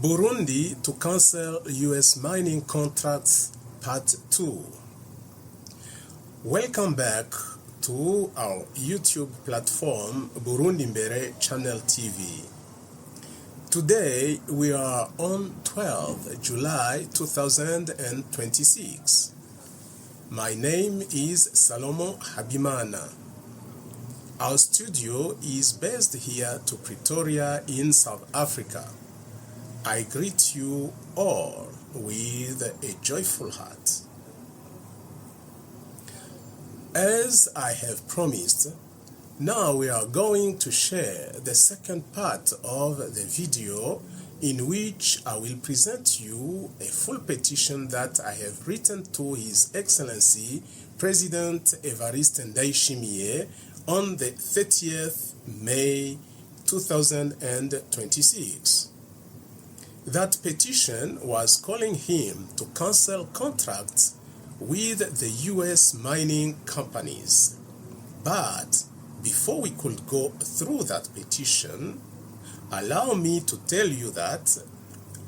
Burundi to cancel U.S. mining contracts, Part 2. Welcome back to our YouTube platform, Burundi Channel TV. Today we are on 12 July 2026. My name is Salomo Habimana. Our studio is based here to Pretoria in South Africa. I greet you all with a joyful heart. As I have promised, now we are going to share the second part of the video in which I will present you a full petition that I have written to His Excellency President EVARIST NDAYISHIMIYE on the 30th May 2026. That petition was calling him to cancel contracts with the U.S. mining companies. But before we could go through that petition, allow me to tell you that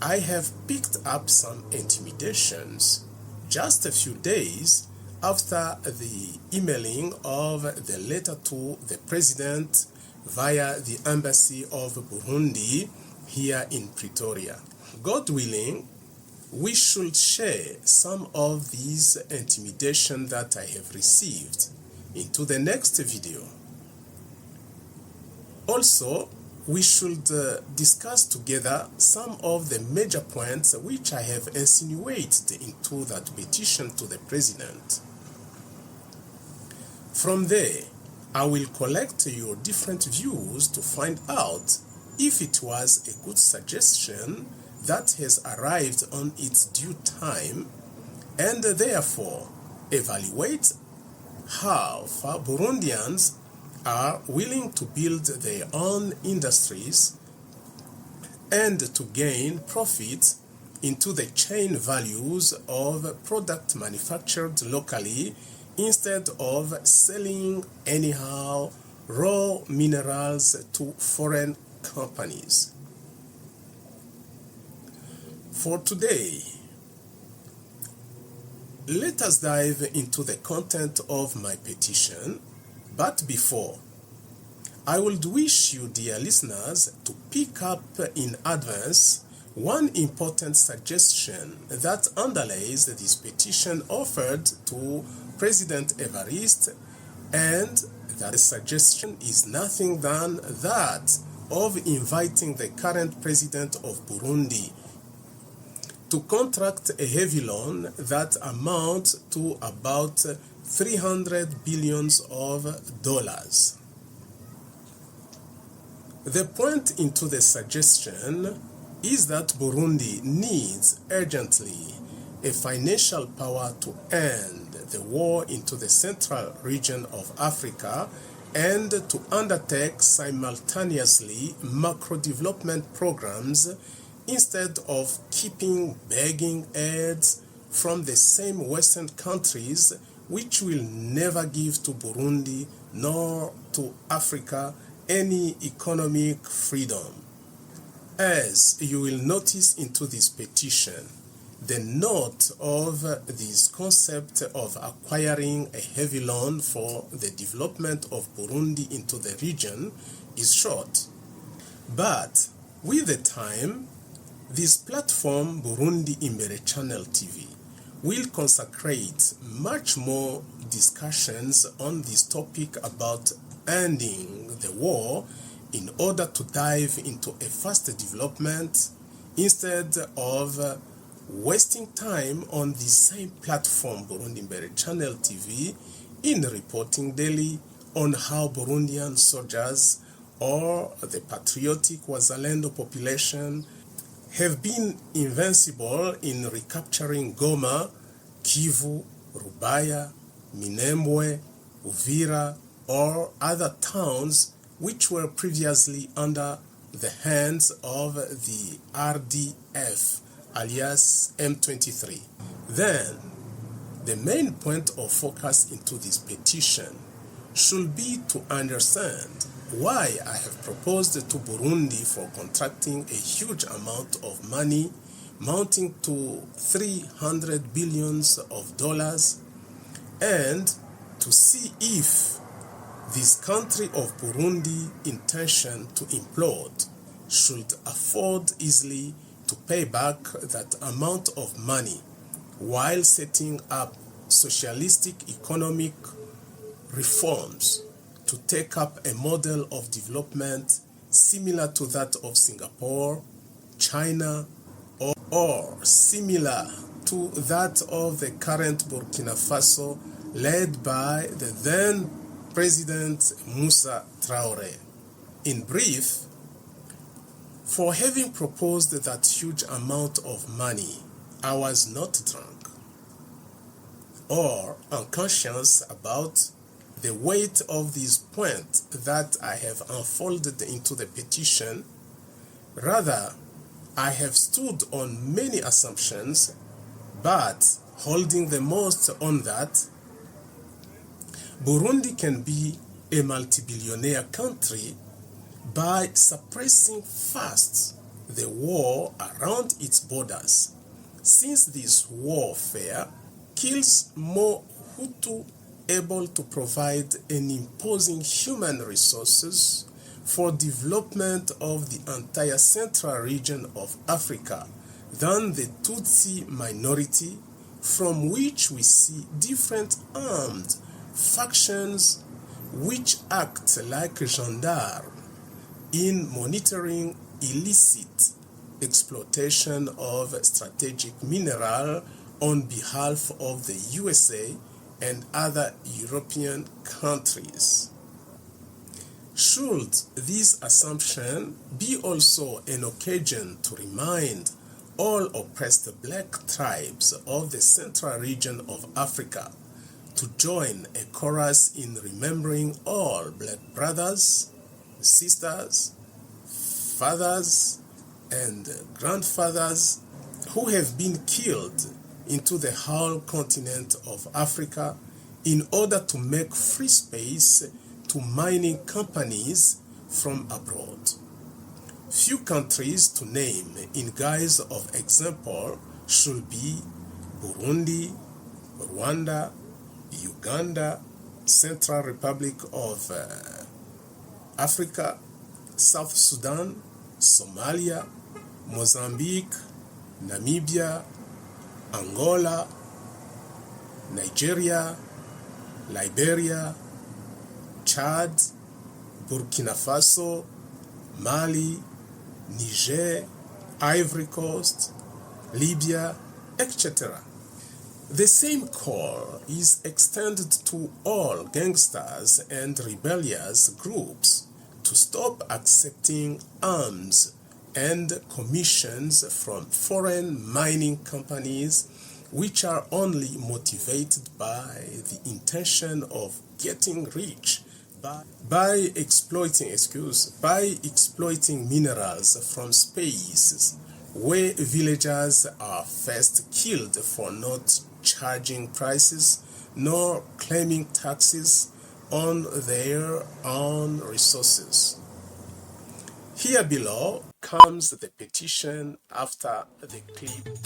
I have picked up some intimidations just a few days after the emailing of the letter to the President via the Embassy of Burundi here in Pretoria. God willing, we should share some of these intimidations that I have received into the next video. Also, we should discuss together some of the major points which I have insinuated into that petition to the President. From there, I will collect your different views to find out if it was a good suggestion that has arrived on its due time, and therefore evaluate how far Burundians are willing to build their own industries and to gain profit into the chain values of product manufactured locally instead of selling anyhow raw minerals to foreign companies. For today, let us dive into the content of my petition, but before, I would wish you, dear listeners, to pick up in advance one important suggestion that underlies this petition offered to President EVARIST, and that suggestion is nothing than that of inviting the current president of Burundi to contract a heavy loan that amounts to about $300 billion. The point into the suggestion is that Burundi needs urgently a financial power to end the war into the central region of Africa and to undertake simultaneously macro development programs instead of keeping begging aids from the same Western countries which will never give to Burundi nor to Africa any economic freedom. As you will notice into this petition, the note of this concept of acquiring a heavy loan for the development of Burundi into the region is short. But with the time, this platform, Burundi Channel TV, will consecrate much more discussions on this topic about ending the war in order to dive into a faster development instead of wasting time on the same platform, Burundi Channel TV, in reporting daily on how Burundian soldiers or the patriotic Wazalendo population have been invincible in recapturing Goma, Kivu, Rubaya, Minembwe, Uvira, or other towns which were previously under the hands of the RDF, alias M23. Then, the main point of focus into this petition should be to understand why I have proposed to Burundi for contracting a huge amount of money mounting to $300 billion, and to see if this country of Burundi intention to implode should afford easily to pay back that amount of money while setting up socialistic economic reforms to take up a model of development similar to that of Singapore, China, or similar to that of the current Burkina Faso led by the then President Moussa Traoré. In brief, for having proposed that huge amount of money, I was not drunk or unconscious about the weight of this point that I have unfolded into the petition. Rather, I have stood on many assumptions, but holding the most on that Burundi can be a multi-billionaire country by suppressing first the war around its borders, since this warfare kills more Hutu able to provide an imposing human resources for development of the entire central region of Africa than the Tutsi minority, from which we see different armed factions which act like gendarmes in monitoring illicit exploitation of strategic mineral on behalf of the USA and other European countries. Should this assumption be also an occasion to remind all oppressed black tribes of the central region of Africa to join a chorus in remembering all black brothers, sisters, fathers, and grandfathers who have been killed into the whole continent of Africa in order to make free space to mining companies from abroad. Few countries to name in guise of example should be Burundi, Rwanda, Uganda, Central Republic of Africa, South Sudan, Somalia, Mozambique, Namibia, Angola, Nigeria, Liberia, Chad, Burkina Faso, Mali, Niger, Ivory Coast, Libya, etc. The same call is extended to all gangsters and rebellious groups to stop accepting arms and commissions from foreign mining companies which are only motivated by the intention of getting rich by exploiting minerals from spaces where villagers are first killed for not charging prices nor claiming taxes on their own resources. Here below comes the petition after the clip.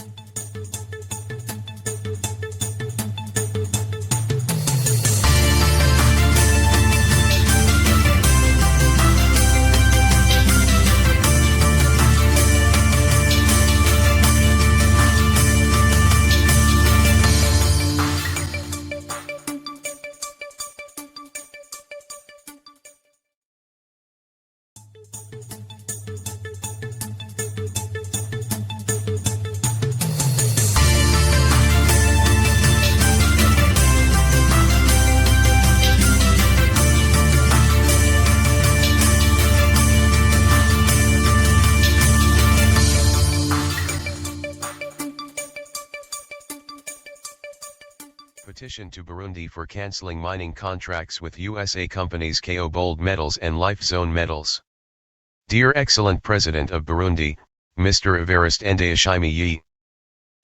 Petition to Burundi for cancelling mining contracts with USA companies KO Gold Metals and Life Zone Metals. Dear Excellent President of Burundi, Mr. EVARIST NDAYISHIMIYE.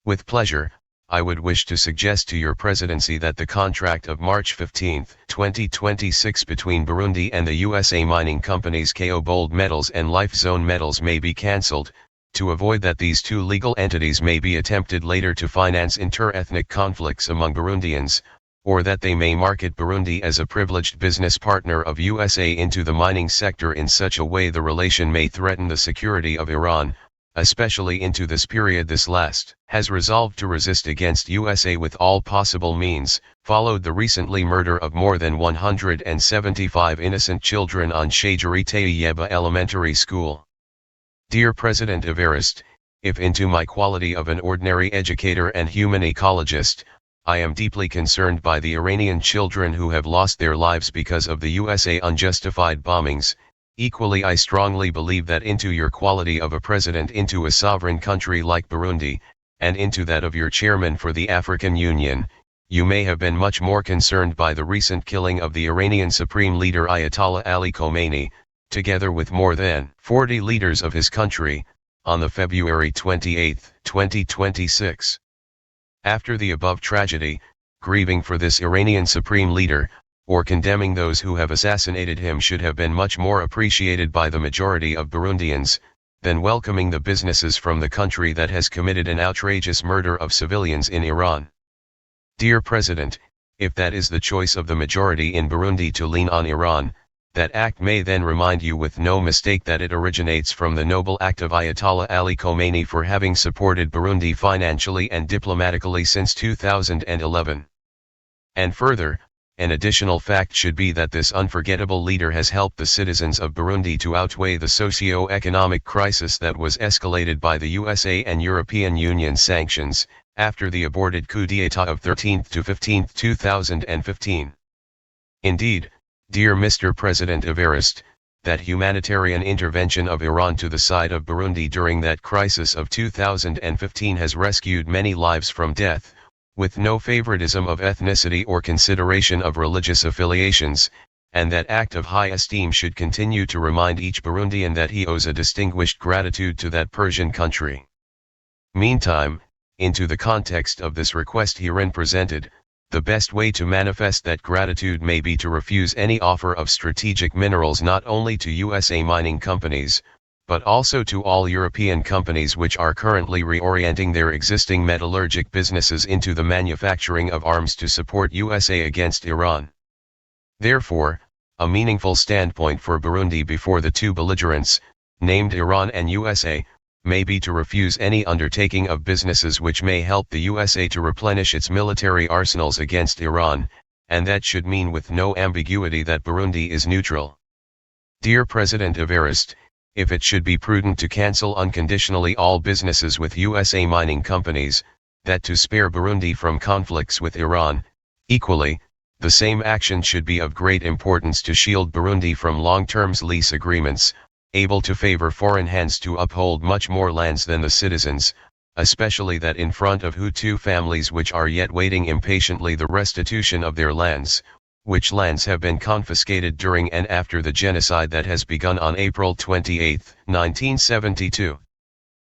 With pleasure, I would wish to suggest to your presidency that the contract of March 15, 2026 between Burundi and the USA mining companies Gold Metals and Life Zone Metals may be cancelled, to avoid that these two legal entities may be attempted later to finance inter-ethnic conflicts among Burundians, or that they may market Burundi as a privileged business partner of USA into the mining sector in such a way the relation may threaten the security of Iran, especially into this period. This last has resolved to resist against USA with all possible means, followed the recently murder of more than 175 innocent children on Shajari Tayeba Elementary School. Dear President EVARIST, if into my quality of an ordinary educator and human ecologist, I am deeply concerned by the Iranian children who have lost their lives because of the USA unjustified bombings. Equally, I strongly believe that into your quality of a president into a sovereign country like Burundi, and into that of your chairman for the African Union, you may have been much more concerned by the recent killing of the Iranian Supreme Leader Ayatollah Ali Khomeini, together with more than 40 leaders of his country, on the February 28, 2026. After the above tragedy, grieving for this Iranian Supreme Leader, or condemning those who have assassinated him should have been much more appreciated by the majority of Burundians, than welcoming the businesses from the country that has committed an outrageous murder of civilians in Iran. Dear President, if that is the choice of the majority in Burundi to lean on Iran, that act may then remind you with no mistake that it originates from the noble act of Ayatollah Ali Khomeini for having supported Burundi financially and diplomatically since 2011. And further, an additional fact should be that this unforgettable leader has helped the citizens of Burundi to outweigh the socio-economic crisis that was escalated by the USA and European Union sanctions, after the aborted coup d'état of 13th to 15th 2015. Indeed, dear Mr. President EVARIST, that humanitarian intervention of Iran to the side of Burundi during that crisis of 2015 has rescued many lives from death, with no favoritism of ethnicity or consideration of religious affiliations, and that act of high esteem should continue to remind each Burundian that he owes a distinguished gratitude to that Persian country. Meantime, into the context of this request herein presented, the best way to manifest that gratitude may be to refuse any offer of strategic minerals not only to USA mining companies, but also to all European companies which are currently reorienting their existing metallurgic businesses into the manufacturing of arms to support USA against Iran. Therefore, a meaningful standpoint for Burundi before the two belligerents, named Iran and USA, may be to refuse any undertaking of businesses which may help the USA to replenish its military arsenals against Iran, and that should mean with no ambiguity that Burundi is neutral. Dear President EVARIST, if it should be prudent to cancel unconditionally all businesses with USA mining companies, that to spare Burundi from conflicts with Iran, equally, the same action should be of great importance to shield Burundi from long-term lease agreements, able to favor foreign hands to uphold much more lands than the citizens, especially that in front of Hutu families which are yet waiting impatiently the restitution of their lands, which lands have been confiscated during and after the genocide that has begun on April 28, 1972.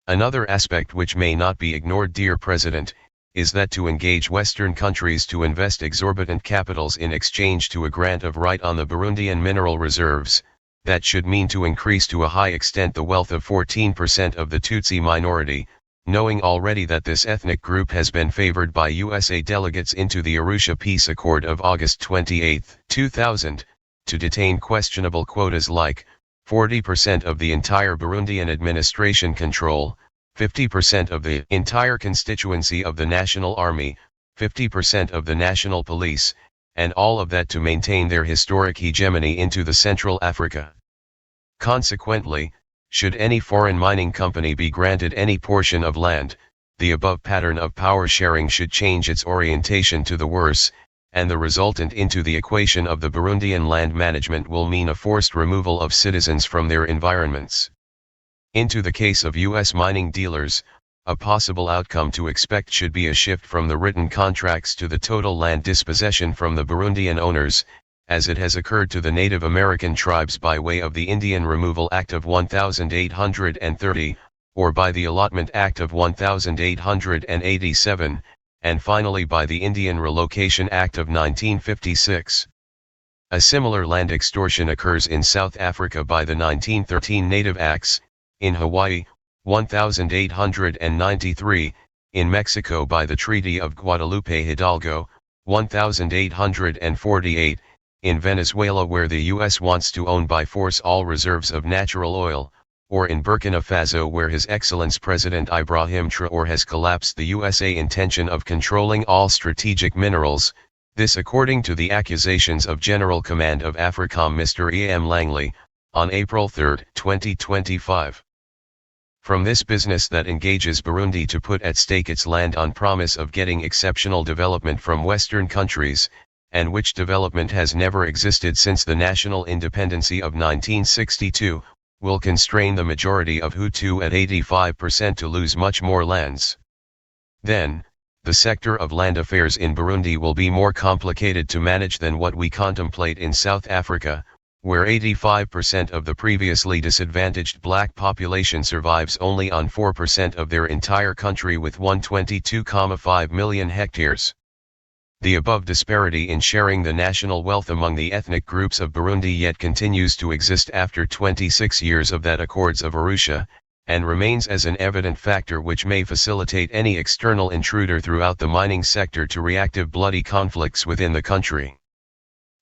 Another aspect which may not be ignored, dear President, is that to engage Western countries to invest exorbitant capitals in exchange to a grant of right on the Burundian mineral reserves, that should mean to increase to a high extent the wealth of 14% of the Tutsi minority, knowing already that this ethnic group has been favored by USA delegates into the Arusha Peace Accord of August 28, 2000, to detain questionable quotas like 40% of the entire Burundian administration control, 50% of the entire constituency of the National Army, 50% of the National Police, and all of that to maintain their historic hegemony into the Central Africa. Consequently, should any foreign mining company be granted any portion of land, the above pattern of power sharing should change its orientation to the worse, and the resultant into the equation of the Burundian land management will mean a forced removal of citizens from their environments. Into the case of U.S. mining dealers, a possible outcome to expect should be a shift from the written contracts to the total land dispossession from the Burundian owners, as it has occurred to the Native American tribes by way of the Indian Removal Act of 1830, or by the Allotment Act of 1887, and finally by the Indian Relocation Act of 1956. A similar land extortion occurs in South Africa by the 1913 Native Acts, in Hawaii, 1893, in Mexico by the Treaty of Guadalupe Hidalgo, 1848, in Venezuela where the U.S. wants to own by force all reserves of natural oil, or in Burkina Faso where His Excellence President Ibrahim Traoré has collapsed the USA intention of controlling all strategic minerals, this according to the accusations of General Command of AFRICOM Mr. E.M. Langley, on April 3, 2025. From this business that engages Burundi to put at stake its land on promise of getting exceptional development from Western countries, and which development has never existed since the national independency of 1962, will constrain the majority of Hutu at 85% to lose much more lands. Then, the sector of land affairs in Burundi will be more complicated to manage than what we contemplate in South Africa, where 85% of the previously disadvantaged black population survives only on 4% of their entire country with 122.5 million hectares. The above disparity in sharing the national wealth among the ethnic groups of Burundi yet continues to exist after 26 years of that Accords of Arusha, and remains as an evident factor which may facilitate any external intruder throughout the mining sector to reactive bloody conflicts within the country.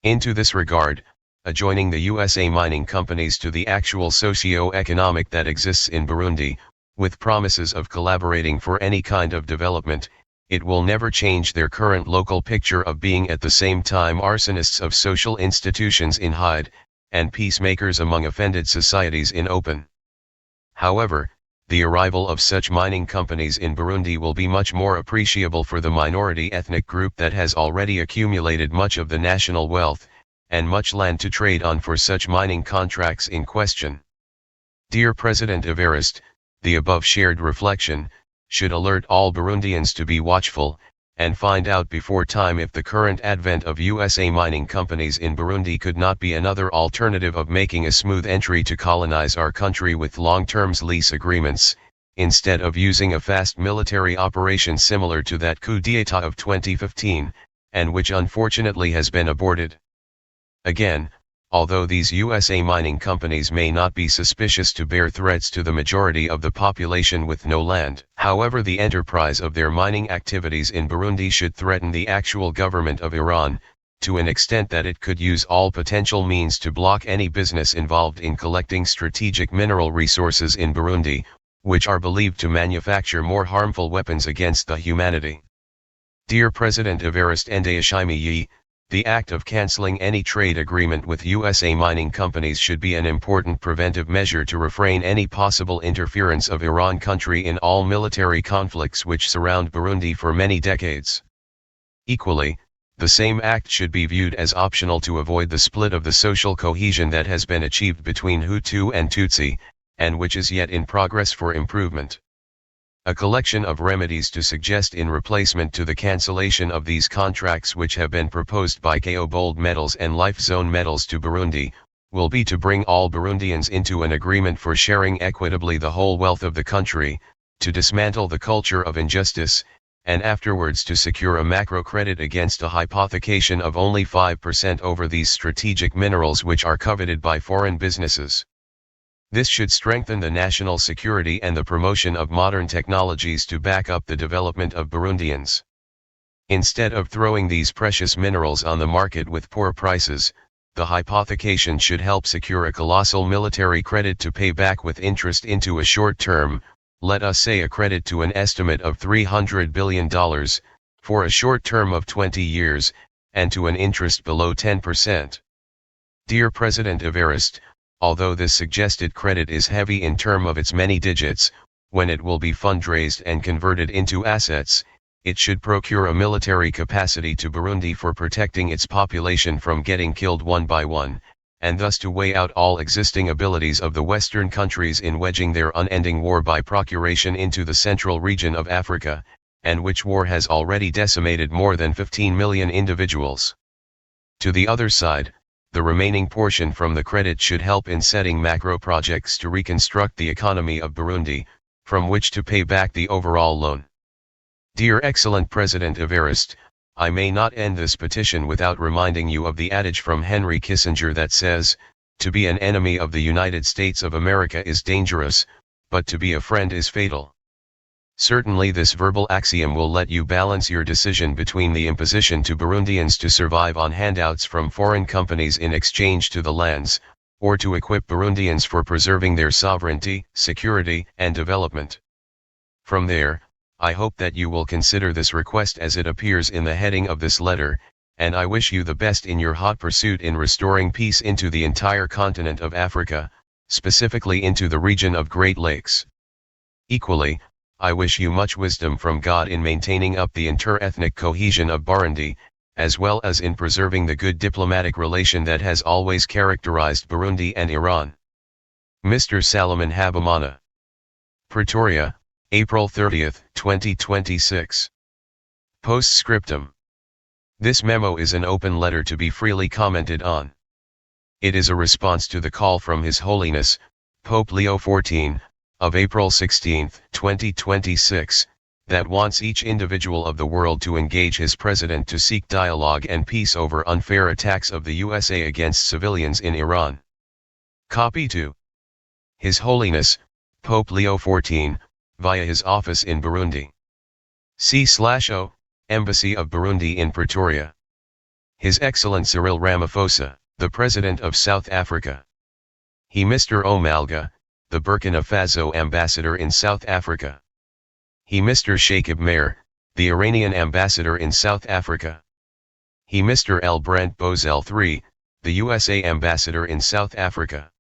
Into this regard, adjoining the USA mining companies to the actual socio-economic that exists in Burundi, with promises of collaborating for any kind of development, it will never change their current local picture of being at the same time arsonists of social institutions in hide, and peacemakers among offended societies in open. However, the arrival of such mining companies in Burundi will be much more appreciable for the minority ethnic group that has already accumulated much of the national wealth, and much land to trade on for such mining contracts in question. Dear President EVARIST, the above shared reflection should alert all Burundians to be watchful, and find out before time if the current advent of USA mining companies in Burundi could not be another alternative of making a smooth entry to colonize our country with long-term lease agreements, instead of using a fast military operation similar to that coup d'état of 2015, and which unfortunately has been aborted. Again, although these USA mining companies may not be suspicious to bear threats to the majority of the population with no land, however the enterprise of their mining activities in Burundi should threaten the actual government of Iran, to an extent that it could use all potential means to block any business involved in collecting strategic mineral resources in Burundi, which are believed to manufacture more harmful weapons against the humanity. Dear President EVARIST NDAYISHIMIYE, the act of canceling any trade agreement with USA mining companies should be an important preventive measure to refrain any possible interference of Iran country in all military conflicts which surround Burundi for many decades. Equally, the same act should be viewed as optional to avoid the split of the social cohesion that has been achieved between Hutu and Tutsi, and which is yet in progress for improvement. A collection of remedies to suggest in replacement to the cancellation of these contracts which have been proposed by Gold Metals and Life Zone Metals to Burundi, will be to bring all Burundians into an agreement for sharing equitably the whole wealth of the country, to dismantle the culture of injustice, and afterwards to secure a macro credit against a hypothecation of only 5% over these strategic minerals which are coveted by foreign businesses. This should strengthen the national security and the promotion of modern technologies to back up the development of Burundians. Instead of throwing these precious minerals on the market with poor prices, the hypothecation should help secure a colossal military credit to pay back with interest into a short term, let us say a credit to an estimate of $300 billion, for a short term of 20 years, and to an interest below 10%. Dear President EVARIST, although this suggested credit is heavy in terms of its many digits, when it will be fundraised and converted into assets, it should procure a military capacity to Burundi for protecting its population from getting killed one by one, and thus to weigh out all existing abilities of the Western countries in wedging their unending war by procuration into the central region of Africa, and which war has already decimated more than 15 million individuals. To the other side, the remaining portion from the credit should help in setting macro projects to reconstruct the economy of Burundi, from which to pay back the overall loan. Dear Excellent President Evarist, I may not end this petition without reminding you of the adage from Henry Kissinger that says, to be an enemy of the United States of America is dangerous, but to be a friend is fatal. Certainly this verbal axiom will let you balance your decision between the imposition to Burundians to survive on handouts from foreign companies in exchange to the lands, or to equip Burundians for preserving their sovereignty, security, and development. From there, I hope that you will consider this request as it appears in the heading of this letter, and I wish you the best in your hot pursuit in restoring peace into the entire continent of Africa, specifically into the region of Great Lakes. Equally, I wish you much wisdom from God in maintaining up the inter-ethnic cohesion of Burundi, as well as in preserving the good diplomatic relation that has always characterized Burundi and Iran. Mr. Salomon Habimana. Pretoria, April 30, 2026. Postscriptum. This memo is an open letter to be freely commented on. It is a response to the call from His Holiness, Pope Leo XIV, of April 16, 2026, that wants each individual of the world to engage his president to seek dialogue and peace over unfair attacks of the USA against civilians in Iran. Copy to His Holiness, Pope Leo XIV, via his office in Burundi. C/O, Embassy of Burundi in Pretoria. His Excellent Cyril Ramaphosa, the President of South Africa. He Mr. Omalga, the Burkina Faso Ambassador in South Africa. He Mr. Shakib Maher, the Iranian Ambassador in South Africa. He Mr. L. Brent Bozell III, the USA Ambassador in South Africa.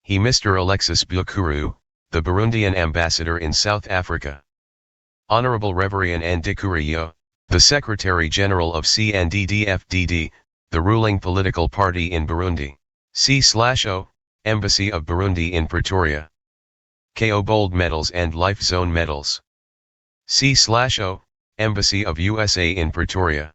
He Mr. Alexis Bukuru, the Burundian Ambassador in South Africa. Honorable Reverien Ndikuriyo, the Secretary General of CNDD-FDD, the ruling political party in Burundi. C/O, Embassy of Burundi in Pretoria. KO Bold Medals and Life Zone Medals. C/O, Embassy of USA in Pretoria.